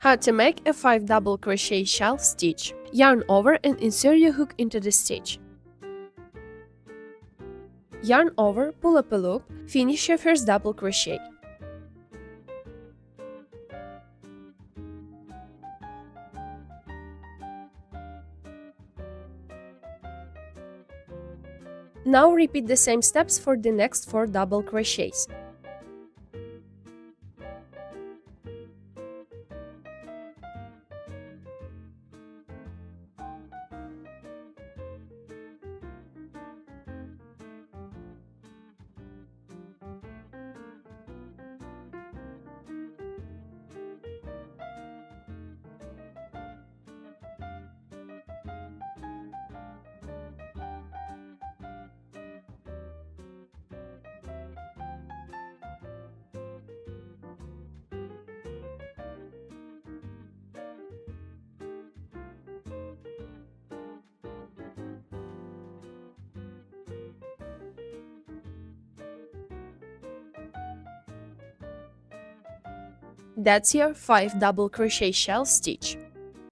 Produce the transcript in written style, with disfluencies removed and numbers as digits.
How to make a 5 double crochet shelf stitch. Yarn over and insert your hook into the stitch. Yarn over, pull up a loop, finish your first double crochet. Now repeat the same steps for the next 4 double crochets. That's your 5 double crochet shelf stitch.